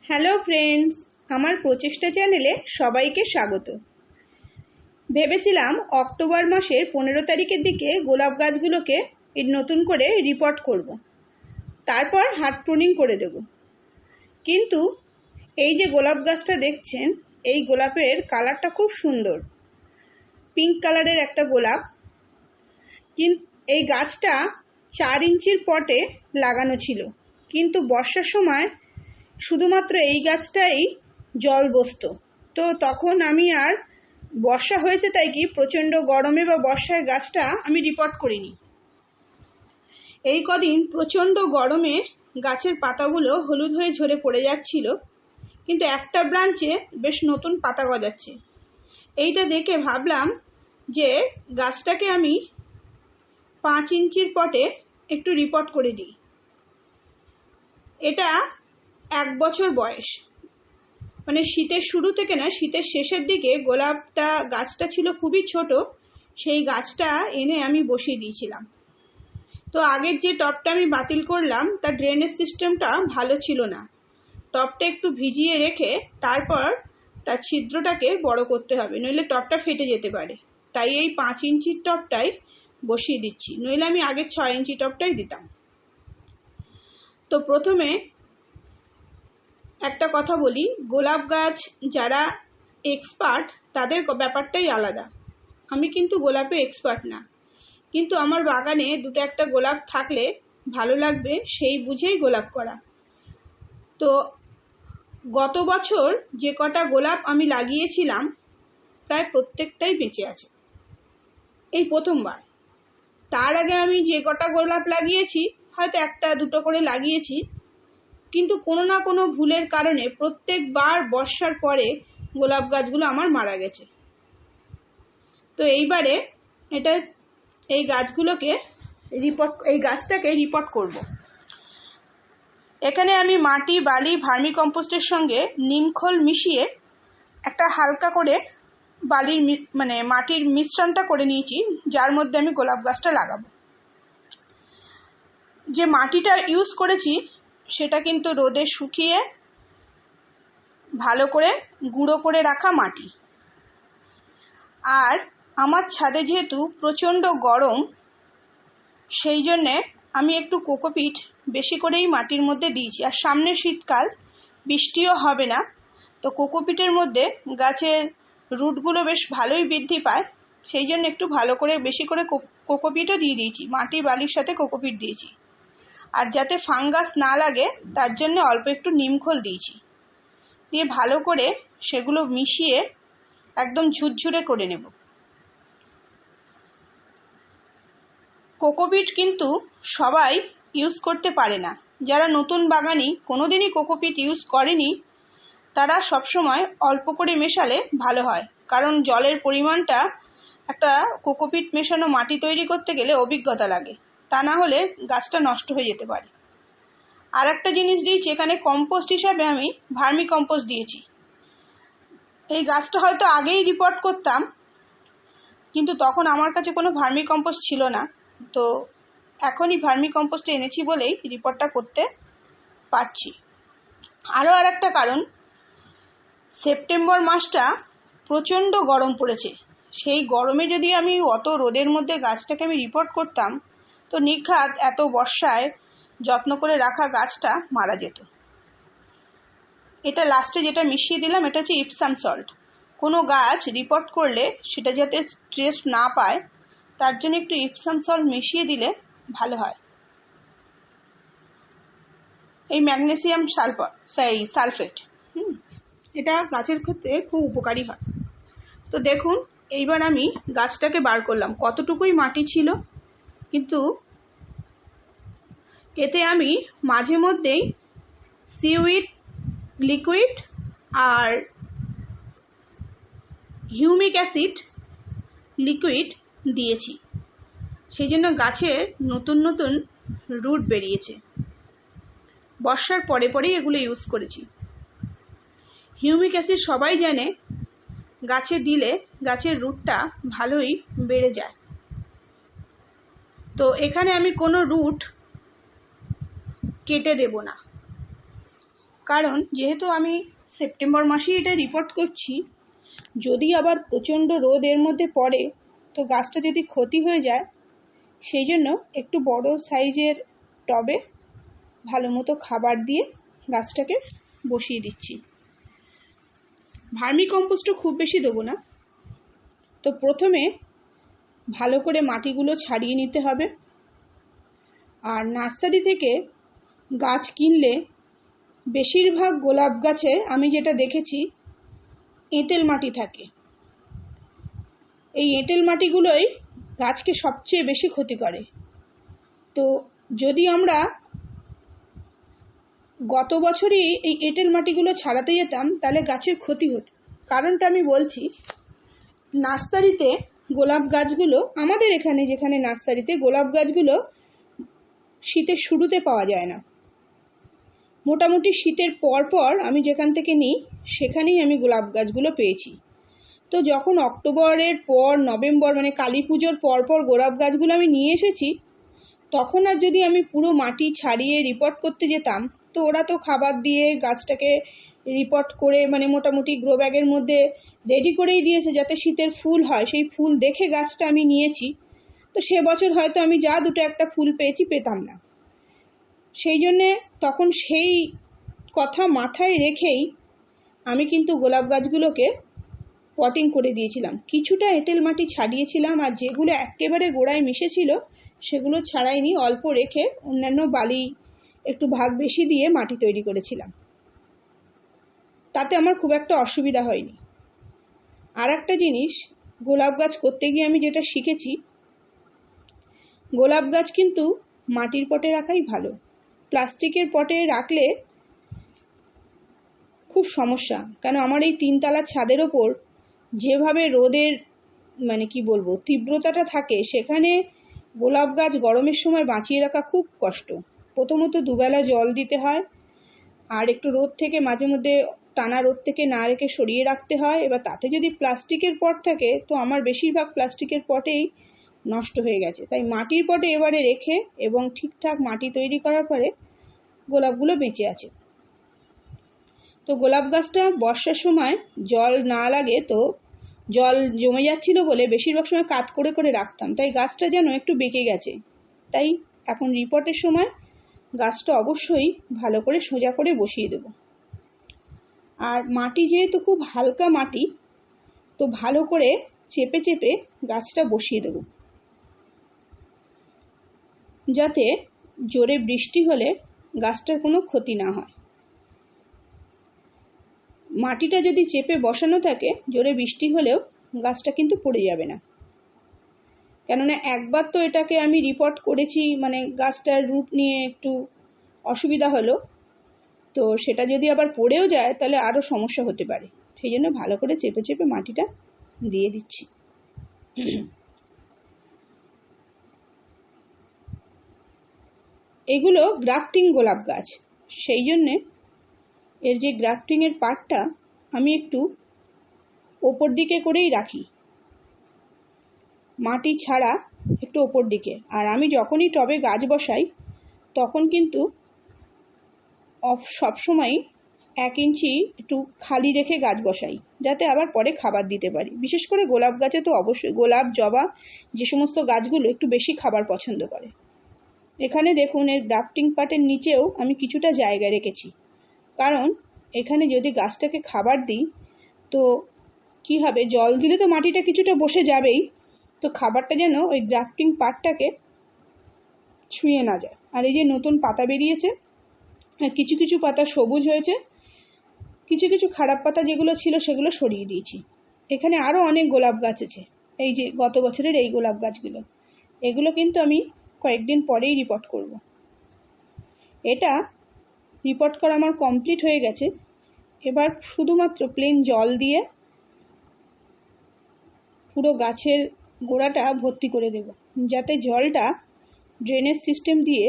Hello friends, আমার প্রচেষ্টা চ্যানেলে সবাইকে স্বাগত। ভেবেছিলাম অক্টোবর মাসের 15 তারিখের দিকে গোলাপ গাছগুলোকে নতুন করে রিপোর্ট করব, তারপর হাত প্রুনিং করে দেব। কিন্তু এই যে গোলাপ গাছটা দেখছেন, এই গোলাপের কালারটা খুব সুন্দর, পিঙ্ক কালারের একটা গোলাপ। কিন্তু এই গাছটা 4 ইঞ্চির পটে লাগানো ছিল, কিন্তু বর্ষার সময় শুধুমাত্র এই গাছটাই জল বসতো। তো তখন আমি আর বর্ষা হয়েছে তাই কি প্রচণ্ড গরমে বা বর্ষায় গাছটা আমি রিপোর্ট করিনি। এই কদিন প্রচণ্ড গরমে গাছের পাতাগুলো হলুদ হয়ে ঝরে পড়ে যাচ্ছিল, কিন্তু একটা ব্রাঞ্চে বেশ নতুন পাতা গজাচ্ছে। এইটা দেখে ভাবলাম যে গাছটাকে আমি 5 ইঞ্চির পটে একটু রিপোর্ট করে দিই। এটা 1 বছর বয়স, মানে শীতের শুরু থেকে না, শীতের শেষের দিকে গাছটা ছিল খুবই ছোট। সেই গাছটা এনে আমি বসিয়ে দিয়েছিলাম। তো আগের যে টবটা আমি বাতিল করলাম, তার ড্রেনেজ সিস্টেমটা ভালো ছিল না। টবটা একটু ভিজিয়ে রেখে তারপর তার ছিদ্রটাকে বড় করতে হবে, নইলে টবটা ফেটে যেতে পারে। তাই এই 5 ইঞ্চির টবটাই বসিয়ে দিচ্ছি, নইলে আমি আগের 6 ইঞ্চি টবটাই দিতাম। তো প্রথমে একটা কথা বলি, গোলাপ গাছ যারা এক্সপার্ট তাদের ব্যাপারটাই আলাদা। আমি কিন্তু গোলাপে এক্সপার্ট না, কিন্তু আমার বাগানে দুটো একটা গোলাপ থাকলে ভালো লাগবে সেই বুঝেই গোলাপ করা। তো গত বছর যে কটা গোলাপ আমি লাগিয়েছিলাম প্রায় প্রত্যেকটাই বেঁচে আছে, এই প্রথমবার। তার আগে আমি যে কটা গোলাপ লাগিয়েছি হয়তো একটা দুটো করে লাগিয়েছি, কিন্তু কোনো না কোনো ভুলের কারণে প্রত্যেকবার বর্ষার পরে গোলাপ গাছগুলো আমার মারা গেছে। তো এইবারে এই গাছটাকে রিপোর্ট করব। এখানে আমি মাটি, বালি, ভার্মি কম্পোস্টের সঙ্গে নিমখোল মিশিয়ে একটা হালকা করে মাটির মিশ্রণটা করে নিয়েছি, যার মধ্যে আমি গোলাপ গাছটা লাগাবো। যে মাটিটা ইউজ করেছি সেটা কিন্তু রোদে শুকিয়ে ভালো করে গুঁড়ো করে রাখা মাটি। আর আমার ছাদে যেহেতু প্রচণ্ড গরম, সেই জন্যে আমি একটু কোকোপিট বেশি করেই মাটির মধ্যে দিয়েছি। আর সামনে শীতকাল, বৃষ্টিও হবে না, তো কোকোপিটের মধ্যে গাছের রুটগুলো বেশ ভালোই বৃদ্ধি পায়। সেই জন্য একটু ভালো করে বেশি করে কোকোপিটও দিয়ে দিয়েছি, মাটি বালির সাথে কোকোপিট দিয়েছি। আর যাতে ফাঙ্গাস না লাগে তার জন্য অল্প একটু নিমখোল দিয়েছি, দিয়ে ভালো করে সেগুলো মিশিয়ে একদম ঝুরঝুরে করে নেব। কোকোপিট কিন্তু সবাই ইউজ করতে পারে না। যারা নতুন বাগানি, কোনোদিনই কোকোপিট ইউজ করেনি, তারা সবসময় অল্প করে মেশালে ভালো হয়। কারণ জলের পরিমাণটা একটা কোকোপিট মেশানো মাটি তৈরি করতে গেলে অভিজ্ঞতা লাগে, তা না হলে গাছটা নষ্ট হয়ে যেতে পারে। আর একটা জিনিস দিয়েছি এখানে কম্পোস্ট হিসাবে, আমি ভার্মি কম্পোস্ট দিয়েছি। এই গাছটা হয়তো আগেই রিপোর্ট করতাম, কিন্তু তখন আমার কাছে কোনো ভার্মি কম্পোস্ট ছিল না। তো এখনই ভার্মি কম্পোস্ট এনেছি বলেই রিপোর্টটা করতে পারছি। আরও আর একটা কারণ, সেপ্টেম্বর মাসটা প্রচণ্ড গরম পড়েছে। সেই গরমে যদি আমি অত রোদের মধ্যে গাছটাকে আমি রিপোর্ট করতাম, তো নির্ঘাত এত বর্ষায় যত্ন করে রাখা গাছটা মারা যেত। এটা লাস্টে যেটা মিশিয়ে দিলাম, এটা হচ্ছে ইপসাম সল্ট। কোনো গাছ রিপোর্ট করলে সেটা যাতে স্ট্রেস না পায়, তার জন্য একটু ইপসাম সল্ট মিশিয়ে দিলে ভালো হয়। এই ম্যাগনেসিয়াম সালফেট এটা গাছের ক্ষেত্রে খুব উপকারী হয়। তো দেখুন, এইবার আমি গাছটাকে বার করলাম, কতটুকুই মাটি ছিল, কিন্তু এতে আমি মাঝে মধ্যেই সিউইড লিকুইড আর হিউমিক অ্যাসিড লিকুইড দিয়েছি। সেই জন্য গাছের নতুন নতুন রুট বেরিয়েছে। বর্ষার পরে পরেই এগুলো ইউজ করেছি। হিউমিক অ্যাসিড সবাই জানে, গাছে দিলে গাছের রুটটা ভালোই বেড়ে যায়। তো এখানে আমি কোনো রুট কেটে দেব না। কারণ যেহেতু আমি সেপ্টেম্বর মাসেই এটা রিপোর্ট করছি, যদি আবার প্রচণ্ড রোদ এর মধ্যে পড়ে তো গাছটা যদি ক্ষতি হয়ে যায়, সেই জন্য একটু বড় সাইজের টবে ভালো মতো খাবার দিয়ে গাছটাকে বসিয়ে দিচ্ছি। ভার্মি কম্পোস্টও খুব বেশি দেবো না। তো প্রথমে ভালো করে মাটিগুলো ছাড়িয়ে নিতে হবে। আর নার্সারি থেকে গাছ কিনলে বেশিরভাগ গোলাপ গাছে আমি যেটা দেখেছি এঁটেল মাটি থাকে। এই এঁটেল মাটিগুলোই গাছকে সবচেয়ে বেশি ক্ষতি করে। তো যদি আমরা গত বছরই এই এঁটেল মাটিগুলো ছাড়াতে যেতাম তাহলে গাছের ক্ষতি হতো। কারণটা আমি বলছি, নার্সারিতে গোলাপ গাছগুলো, আমাদের এখানে যেখানে নার্সারিতে গোলাপ গাছগুলো শীতের শুরুতে পাওয়া যায় না। মোটামুটি শীতের পর আমি যেখান থেকে নিই সেখানেই আমি গোলাপ গাছগুলো পেয়েছি। তো যখন অক্টোবরের পর নভেম্বর মানে কালী পুজোর পর গোলাপ গাছগুলো আমি নিয়ে এসেছি, তখন আর যদি আমি পুরো মাটি ছাড়িয়ে রিপোর্ট করতে যেতাম, তো ওরা তো খাবার দিয়ে গাছটাকে রিপোর্ট করে মানে মোটামুটি গ্রো ব্যাগের মধ্যে রেডি করেই দিয়েছে যাতে শীতের ফুল হয়। সেই ফুল দেখে গাছটা আমি নিয়েছি। তো সে বছর হয়তো আমি যা দুটো একটা ফুল পেতাম না। সেই জন্যে তখন সেই কথা মাথায় রেখেই আমি কিন্তু গোলাপ গাছগুলোকে পটিং করে দিয়েছিলাম। কিছুটা এঁটেল মাটি ছাড়িয়েছিলাম, আর যেগুলো একেবারে গোড়ায় মিশেছিল সেগুলো ছাড়াইনি, অল্প রেখে অন্যান্য বালি একটু ভাগ বেশি দিয়ে মাটি তৈরি করেছিলাম। তাতে আমার খুব একটা অসুবিধা হয়নি। আর একটা জিনিস, গোলাপ গাছ করতে গিয়ে আমি যেটা শিখেছি, গোলাপ গাছ কিন্তু মাটির পটে রাখাই ভালো। প্লাস্টিকের পটে রাখলে খুব সমস্যা। কারণ আমার এই 3 তলার ছাদের ওপর যেভাবে রোদের মানে কি বলবো তীব্রতাটা থাকে, সেখানে গোলাপ গাছ গরমের সময় বাঁচিয়ে রাখা খুব কষ্ট। প্রথমত দুবেলা জল দিতে হয়, আর একটু রোদ থেকে মাঝে মধ্যে টানা রোদ থেকে না রেখে সরিয়ে রাখতে হয়। এবার তাতে যদি প্লাস্টিকের পট থাকে, তো আমার বেশিরভাগ প্লাস্টিকের পটেই নষ্ট হয়ে গেছে। তাই মাটির পটে এবারে রেখে এবং ঠিকঠাক মাটি তৈরি করার পরে গোলাপগুলো বেঁচে আছে। তো গোলাপ গাছটা বর্ষার সময় জল না লাগে, তো জল জমে যাচ্ছিল বলে বেশিরভাগ সময় কাত করে করে রাখতাম, তাই গাছটা যেন একটু বেঁকে গেছে। তাই এখন রিপোর্টের সময় গাছটা অবশ্যই ভালো করে সোজা করে বসিয়ে দেব। আর মাটি যেহেতু খুব হালকা মাটি, তো ভালো করে চেপে চেপে গাছটা বসিয়ে দেব, যাতে জোরে বৃষ্টি হলে গাছটার কোনো ক্ষতি না হয়। মাটিটা যদি চেপে বসানো থাকে, জোরে বৃষ্টি হলেও গাছটা কিন্তু পড়ে যাবে না। কেননা একবার তো এটাকে আমি রিপোর্ট করেছি, মানে গাছটার রুট নিয়ে একটু অসুবিধা হলো। তো সেটা যদি আবার পড়েও যায় তাহলে আরও সমস্যা হতে পারে। সেই জন্য ভালো করে চেপে চেপে মাটিটা দিয়ে দিচ্ছি। এগুলো গ্রাফটিং গোলাপ গাছ, সেই জন্যে এর যে গ্রাফটিংয়ের পার্টটা আমি একটু ওপর দিকে করেই রাখি, মাটি ছাড়া একটু ওপর দিকে। আর আমি যখনই টবে গাছ বসাই তখন কিন্তু সবসময় 1 ইঞ্চি একটু খালি রেখে গাছ বসাই, যাতে আবার পরে খাবার দিতে পারি। বিশেষ করে গোলাপ গাছে তো অবশ্যই, গোলাপ জবা যে সমস্ত গাছগুলো একটু বেশি খাবার পছন্দ করে। এখানে দেখুন এর গ্রাফটিং পার্টের নিচেও আমি কিছুটা জায়গা রেখেছি, কারণ এখানে যদি গাছটাকে খাবার দিই তো কি হবে, জল দিলে তো মাটিটা কিছুটা বসে যাবেই, তো খাবারটা যেন ওই গ্রাফটিং পার্টটাকে ছুঁয়ে না যায়। আর এই যে নতুন পাতা বেরিয়েছে, কিছু কিছু পাতা সবুজ হয়েছে, কিছু কিছু খারাপ পাতা যেগুলো ছিল সেগুলো সরিয়ে দিয়েছি। এখানে আরও অনেক গোলাপ গাছ আছে, এই যে গত বছরের এই গোলাপ গাছগুলো, এগুলো কিন্তু আমি কয়েকদিন পরেই রিপোর্ট করব। এটা রিপোর্ট করা আমার কমপ্লিট হয়ে গেছে। এবার শুধুমাত্র প্লেন জল দিয়ে পুরো গাছের গোড়াটা ভর্তি করে দেব, যাতে জলটা ড্রেনেজ সিস্টেম দিয়ে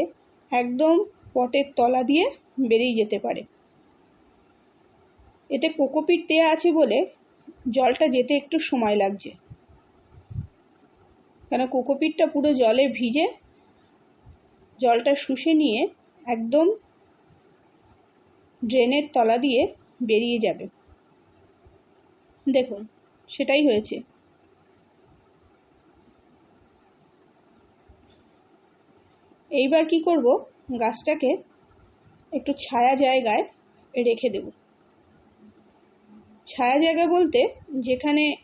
একদম পটের তলা দিয়ে বেরিয়ে যেতে পারে। এতে কোকোপিট দেওয়া আছে বলে জলটা যেতে একটু সময় লাগছে, কেন কোকোপিটটা পুরো জলে ভিজে জলটা শুষে নিয়ে একদম ড্রেনের তলা দিয়ে বেরিয়ে যাবে। দেখুন, সেটাই হয়েছে। এইবার কি করব, গাছটাকে একটু ছায়া জায়গায় রেখে দেব। ছায়া জায়গা বলতে যেখানে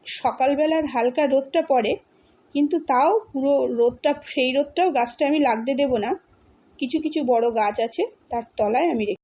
সকালবেলার হালকা রোদটা পড়ে, কিন্তু তাও পুরো রোদটা, সেই রোদটাও গাছটা আমি লাগতে দেব না। কিছু কিছু বড় গাছ আছে তার তলায় আমি